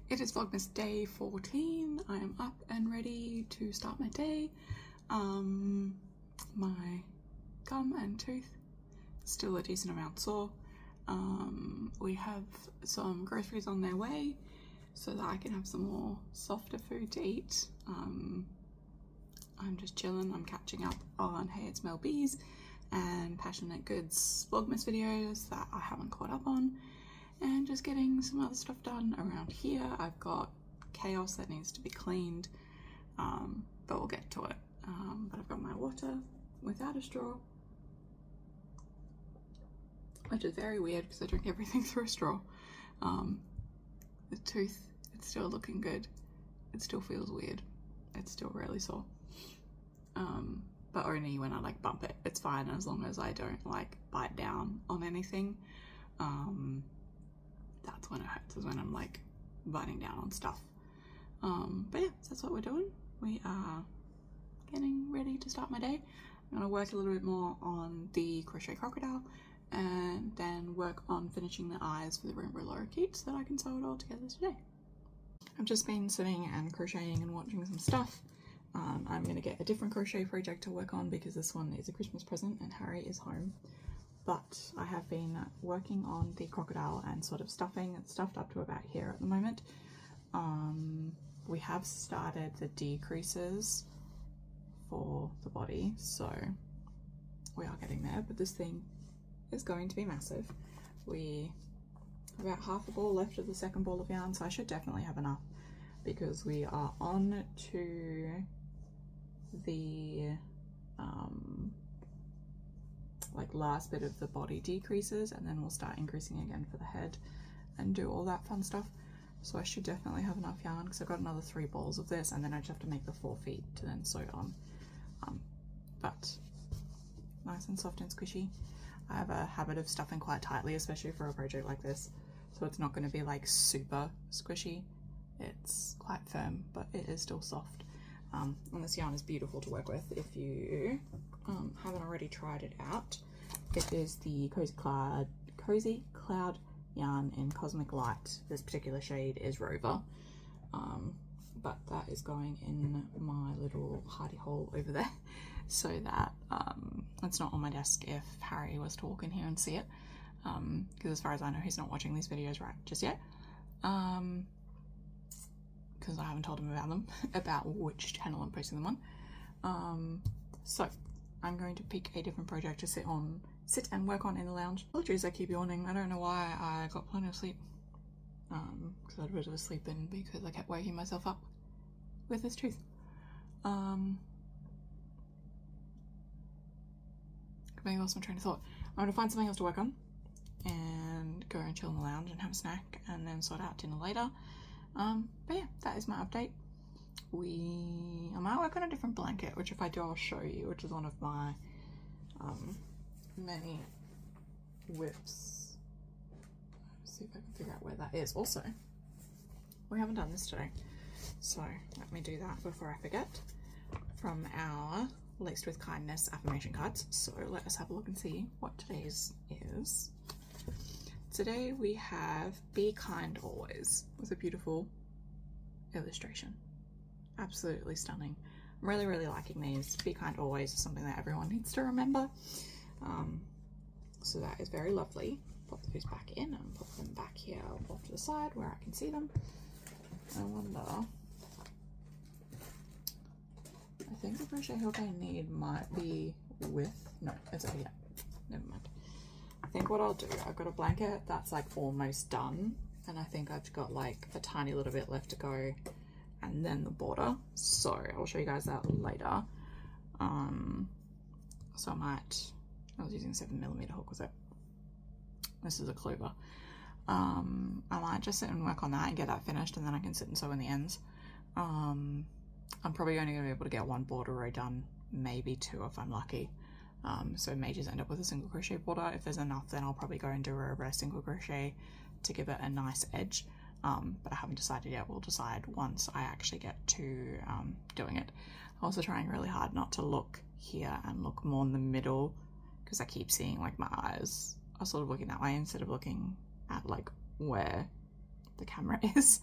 It is Vlogmas day 14. I am up and ready to start my day. My gum and tooth still a decent amount sore. We have some groceries on their way so that I can have some more softer food to eat. I'm just chilling. I'm catching up on Hey It's Mel B's and Passionate Goods Vlogmas videos that I haven't caught up on, and just getting some other stuff done around here. I've got chaos that needs to be cleaned, but we'll get to it. But I've got my water without a straw, which is very weird because I drink everything through a straw. The tooth, it's still looking good. It still feels weird. It's still really sore. But only when I like bump it. It's fine as long as I don't like bite down on anything. That's when it hurts, is when I'm like biting down on stuff. But yeah, so that's what we're doing. We are getting ready to start my day. I'm gonna work a little bit more on the crochet crocodile and then work on finishing the eyes for the rainbow Lorikeet so that I can sew it all together today. I've just been sitting and crocheting and watching some stuff. I'm going to get a different crochet project to work on because this one is a Christmas present and Harry is home. But I have been working on the crocodile and sort of stuffing. It's stuffed up to about here at the moment. We have started the decreases for the body, so we are getting there, but this thing is going to be massive. We have about half a ball left of the second ball of yarn, so I should definitely have enough because we are on to the like last bit of the body decreases, and then we'll start increasing again for the head and do all that fun stuff. So I should definitely have enough yarn because I've got another 3 balls of this, and then I just have to make the 4 feet to then sew it on. But nice and soft and squishy. I have a habit of stuffing quite tightly, especially for a project like this, so it's not going to be like super squishy. It's quite firm, but it is still soft. And this yarn is beautiful to work with. If you haven't already tried it out, it is the Cozy Cloud yarn in Cosmic Light. This particular shade is Rover, but that is going in my little hidey hole over there so that it's not on my desk if Harry was to walk in here and see it, because as far as I know he's not watching these videos right just yet, because I haven't told him about them, about which channel I'm posting them on. So I'm going to pick a different project to sit and work on in the lounge. Apologies, I keep yawning. I don't know why. I got plenty of sleep, because I had a bit of a sleep in because I kept waking myself up with this tooth. Maybe lost my train of thought. I'm going to find something else to work on and go and chill in the lounge and have a snack and then sort out dinner later. But yeah, that is my update. I might work on a different blanket, which if I do I'll show you, which is one of my many whips. Let's see if I can figure out where that is. Also, we haven't done this today, so let me do that before I forget, from our Laced with Kindness affirmation cards. So let us have a look and see what today's is. Today we have Be Kind Always with a beautiful illustration. Absolutely stunning. I'm really liking these. Be kind always is something that everyone needs to remember. So that is very lovely. Pop those back in and pop them back here off to the side where I can see them. I wonder, I think the crochet hook I need might be with, no, it's over here. Never mind. I think what I'll do, I've got a blanket that's like almost done, and I think I've got like a tiny little bit left to go, and then the border. So I'll show you guys that later. So I was using a 7mm hook, was it? This is a clover. I might just sit and work on that and get that finished, and then I can sit and sew in the ends. I'm probably only going to be able to get 1 border row done, maybe 2 if I'm lucky. So I may just end up with a single crochet border. If there's enough, then I'll probably go and do a reverse single crochet to give it a nice edge. But I haven't decided yet. We'll decide once I actually get to doing it. I'm also trying really hard not to look here and look more in the middle, because I keep seeing like my eyes are sort of looking that way instead of looking at like where the camera is.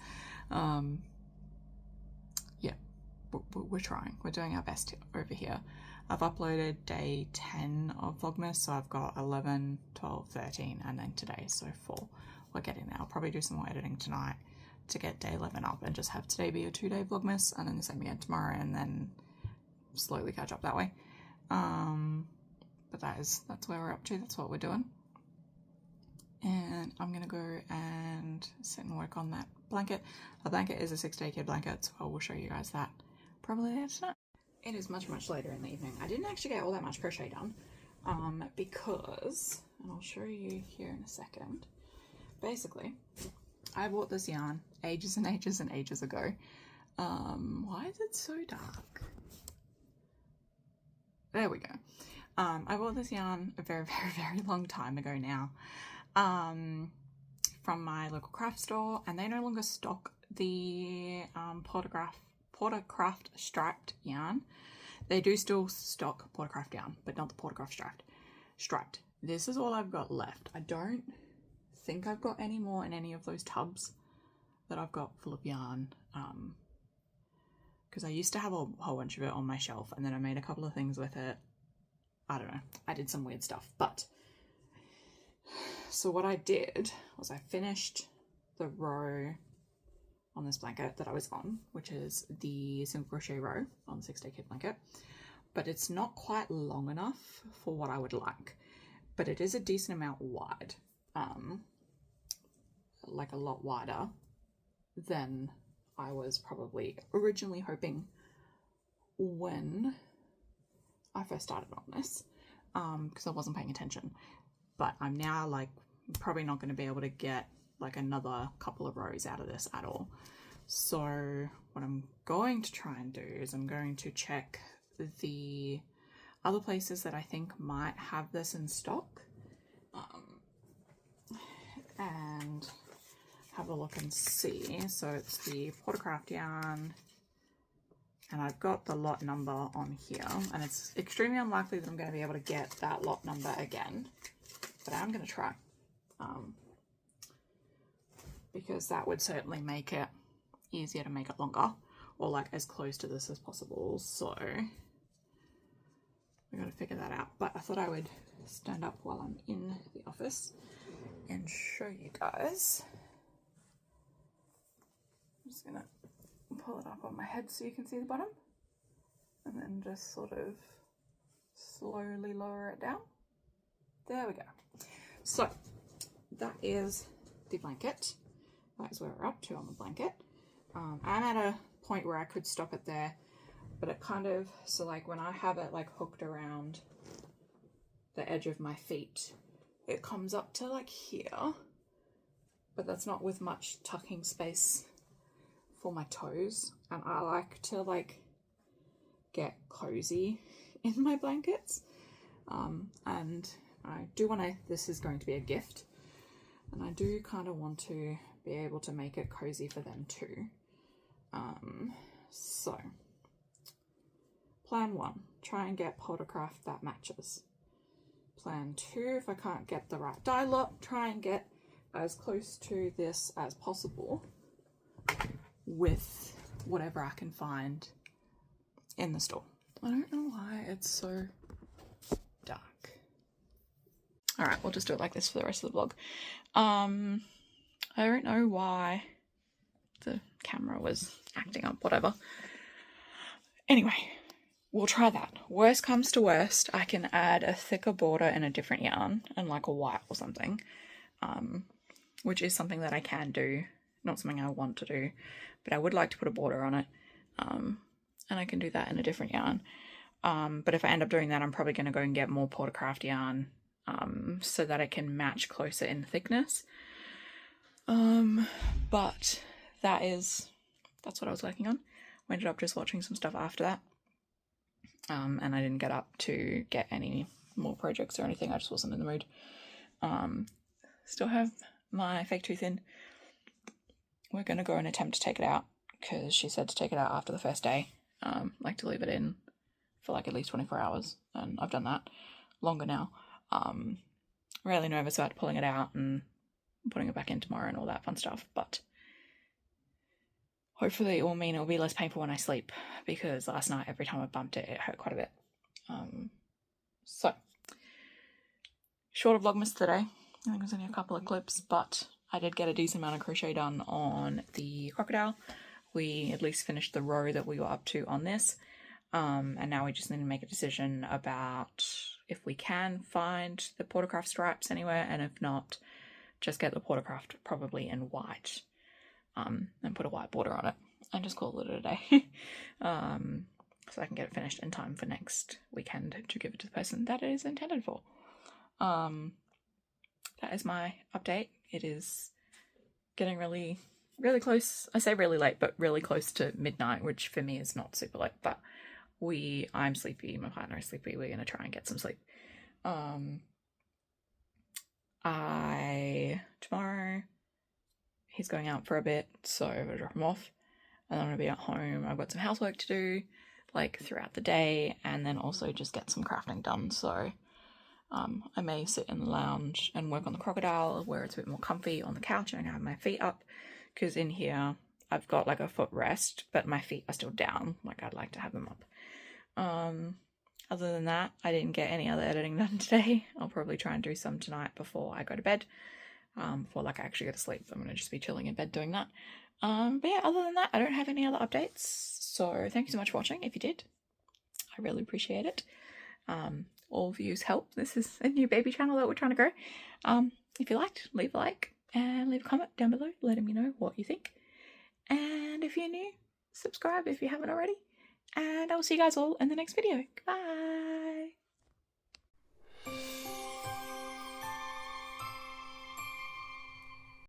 Yeah, we're trying. We're doing our best over here. I've uploaded day 10 of Vlogmas, so I've got 11, 12, 13, and then today, so 4. We're getting there. I'll probably do some more editing tonight to get day 11 up and just have today be a 2-day Vlogmas, and then the same again tomorrow, and then slowly catch up that way. But that's where we're up to. That's what we're doing. And I'm gonna go and sit and work on that blanket. The blanket is a 6-day kid blanket, so I will show you guys that probably later tonight. It is much later in the evening. I didn't actually get all that much crochet done because, and I'll show you here in a second. Basically, I bought this yarn ages and ages ago. Why is it so dark? There we go. I bought this yarn a very long time ago now from my local craft store, and they no longer stock the Portercraft striped yarn. They do still stock Portercraft yarn, but not the Portercraft striped. This is all I've got left. I don't think I've got any more in any of those tubs that I've got full of yarn, because I used to have a whole bunch of it on my shelf, and then I made a couple of things with it. I don't know, I did some weird stuff. But so what I did was I finished the row on this blanket that I was on, which is the single crochet row on the 6-day kid blanket, but it's not quite long enough for what I would like, but it is a decent amount wide, like a lot wider than I was probably originally hoping when I first started on this, because I wasn't paying attention. But I'm now like probably not going to be able to get like another couple of rows out of this at all. So what I'm going to try and do is I'm going to check the other places that I think might have this in stock, and have a look and see. So it's the Portercraft yarn, and I've got the lot number on here, and it's extremely unlikely that I'm going to be able to get that lot number again, but I'm going to try, because that would certainly make it easier to make it longer, or like as close to this as possible. So we got to figure that out. But I thought I would stand up while I'm in the office and show you guys. I'm just gonna pull it up on my head so you can see the bottom, and then just sort of slowly lower it down. There we go. So that is the blanket. That is where we're up to on the blanket. I'm at a point where I could stop it there, but it kind of, so like when I have it like hooked around the edge of my feet, it comes up to like here, but that's not with much tucking space for my toes, and I like to like get cozy in my blankets, and I do want to, this is going to be a gift, and I do kind of want to be able to make it cozy for them too. So plan 1, try and get Portercraft that matches. Plan 2, if I can't get the right dye lot, try and get as close to this as possible with whatever I can find in the store. I don't know why it's so dark. All right, we'll just do it like this for the rest of the vlog. I don't know why the camera was acting up, whatever. Anyway, we'll try that. Worst comes to worst, I can add a thicker border in a different yarn and like a white or something, which is something that I can do, not something I want to do, but I would like to put a border on it, and I can do that in a different yarn. But if I end up doing that, I'm probably going to go and get more Portercraft yarn, so that it can match closer in thickness. But that's what I was working on. We ended up just watching some stuff after that. And I didn't get up to get any more projects or anything. I just wasn't in the mood. Still have my fake tooth in. We're going to go and attempt to take it out, because she said to take it out after the first day. Like to leave it in for like at least 24 hours. And I've done that longer now. Really nervous about pulling it out and putting it back in tomorrow and all that fun stuff. But hopefully it will mean it'll be less painful when I sleep, because last night every time I bumped it, it hurt quite a bit. So, shorter Vlogmas today. I think it was only a couple of clips, but I did get a decent amount of crochet done on the crocodile. We at least finished the row that we were up to on this. And now we just need to make a decision about if we can find the Portercraft stripes anywhere, and if not, just get the Portercraft probably in white, and put a white border on it, and just call it a day. So I can get it finished in time for next weekend to give it to the person that it is intended for. That is my update. It is getting really, really close. I say really late, but really close to midnight, which for me is not super late, but I'm sleepy, my partner is sleepy, we're gonna try and get some sleep. Tomorrow he's going out for a bit, so I'm gonna drop him off, and I'm gonna be at home. I've got some housework to do, like, throughout the day, and then also just get some crafting done, so I may sit in the lounge and work on the crocodile where it's a bit more comfy on the couch and I have my feet up, because in here I've got like a footrest, but my feet are still down. Like, I'd like to have them up. Other than that, I didn't get any other editing done today. I'll probably try and do some tonight before I go to bed. Before like I actually go to sleep, I'm gonna just be chilling in bed doing that. But yeah, other than that, I don't have any other updates. So thank you so much for watching. If you did, I really appreciate it. All views help. This is a new baby channel that we're trying to grow. If you liked, leave a like and leave a comment down below letting me know what you think. And if you're new, subscribe if you haven't already. And I will see you guys all in the next video. Bye!